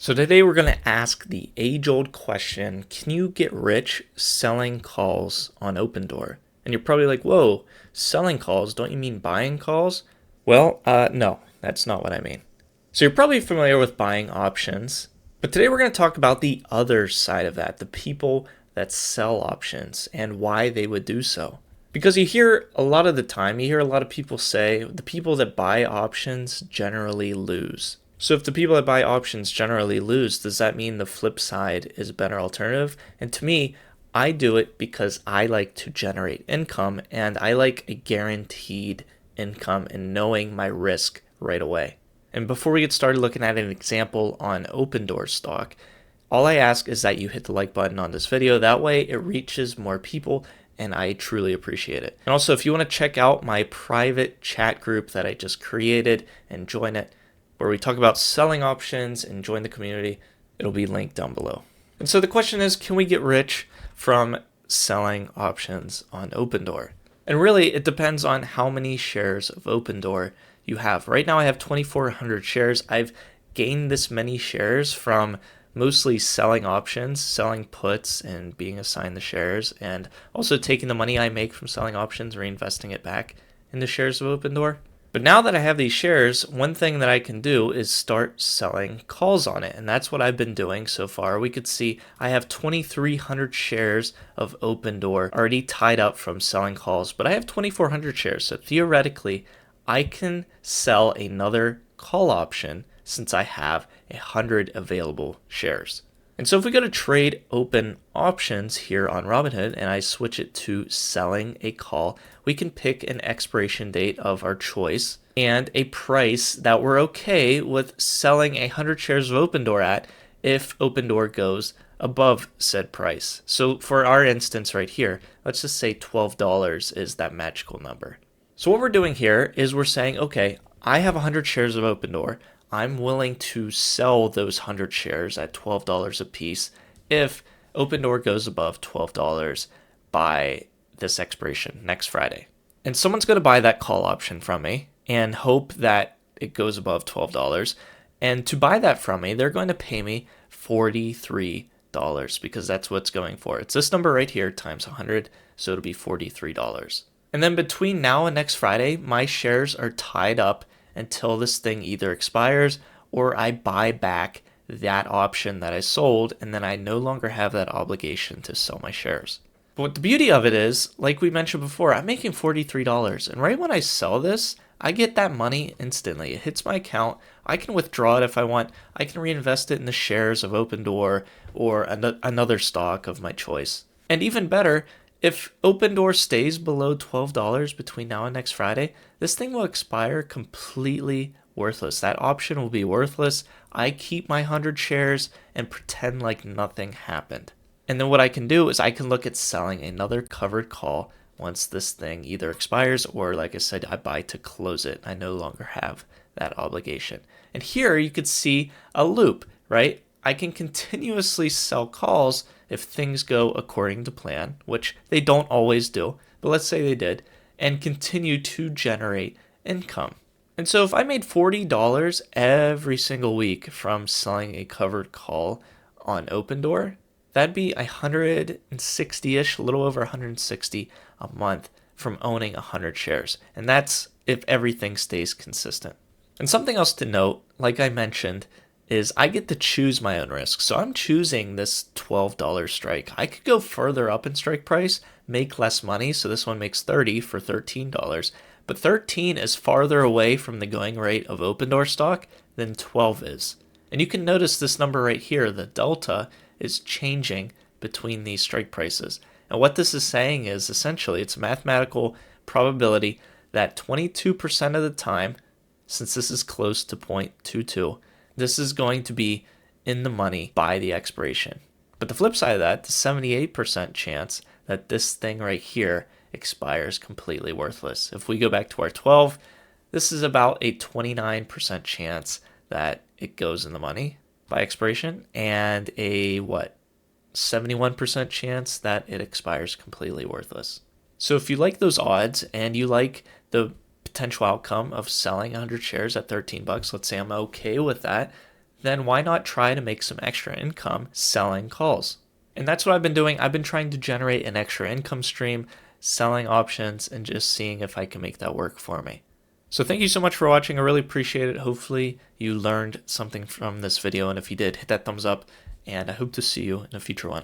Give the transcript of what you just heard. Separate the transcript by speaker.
Speaker 1: So today we're going to ask the age-old question, can you get rich selling calls on Opendoor? And you're probably like, whoa, selling calls, don't you mean buying calls? Well, no, that's not what I mean. So you're probably familiar with buying options, but today we're going to talk about the other side of that, the people that sell options and why they would do so. Because you hear a lot of people say the people that buy options generally lose. So if the people that buy options generally lose, does that mean the flip side is a better alternative? And to me, I do it because I like to generate income and I like a guaranteed income and knowing my risk right away. And before we get started looking at an example on Opendoor stock, all I ask is that you hit the like button on this video. That way it reaches more people and I truly appreciate it. And also, if you want to check out my private chat group that I just created and join it, where we talk about selling options and join the community, it'll be linked down below. And so the question is, can we get rich from selling options on Opendoor? And really, it depends on how many shares of Opendoor you have. Right now, I have 2,400 shares. I've gained this many shares from mostly selling options, selling puts, and being assigned the shares, and also taking the money I make from selling options, reinvesting it back into shares of Opendoor. But now that I have these shares, one thing that I can do is start selling calls on it. And that's what I've been doing so far. We could see I have 2,300 shares of Opendoor already tied up from selling calls, but I have 2,400 shares. So theoretically, I can sell another call option since I have 100 available shares. And so if we go to trade open options here on Robinhood and I switch it to selling a call, we can pick an expiration date of our choice and a price that we're okay with selling 100 shares of Opendoor at if Opendoor goes above said price. So for our instance right here, let's just say $12 is that magical number. So what we're doing here is we're saying, okay, I have 100 shares of Opendoor. I'm willing to sell those 100 shares at $12 a piece if Opendoor goes above $12 by this expiration next Friday. And someone's going to buy that call option from me and hope that it goes above $12. And to buy that from me, they're going to pay me $43 because that's what it's going for. It's this number right here times 100, so it'll be $43. And then between now and next Friday, my shares are tied up until this thing either expires or I buy back that option that I sold, and then I no longer have that obligation to sell my shares. But what the beauty of it is, like we mentioned before, I'm making $43, and right when I sell this, I get that money instantly. It hits my account. I can withdraw it if I want. I can reinvest it in the shares of Opendoor or another stock of my choice. And even better, if Opendoor stays below $12 between now and next Friday, this thing will expire completely worthless. That option will be worthless. I keep my 100 shares and pretend like nothing happened. And then what I can do is I can look at selling another covered call once this thing either expires or, like I said, I buy to close it. I no longer have that obligation. And here you could see a loop, right? I can continuously sell calls if things go according to plan, which they don't always do, but let's say they did, and continue to generate income. And so if I made $40 every single week from selling a covered call on Opendoor, that'd be 160-ish, a little over 160 a month from owning 100 shares. And that's if everything stays consistent. And something else to note, like I mentioned, is I get to choose my own risk. So I'm choosing this $12 strike. I could go further up in strike price, make less money. So this one makes 30 for $13. But 13 is farther away from the going rate of Opendoor stock than 12 is. And you can notice this number right here, the delta, is changing between these strike prices. And what this is saying is essentially it's a mathematical probability that 22% of the time, since this is close to 0.22, this is going to be in the money by the expiration. But the flip side of that, the 78% chance that this thing right here expires completely worthless. If we go back to our 12, this is about a 29% chance that it goes in the money by expiration and a 71% chance that it expires completely worthless. So if you like those odds and you like the potential outcome of selling 100 shares at $13, let's say I'm okay with that, then why not try to make some extra income selling calls? And that's what I've been doing. I've been trying to generate an extra income stream, selling options, and just seeing if I can make that work for me. So thank you so much for watching. I really appreciate it. Hopefully you learned something from this video. And if you did, hit that thumbs up. And I hope to see you in a future one.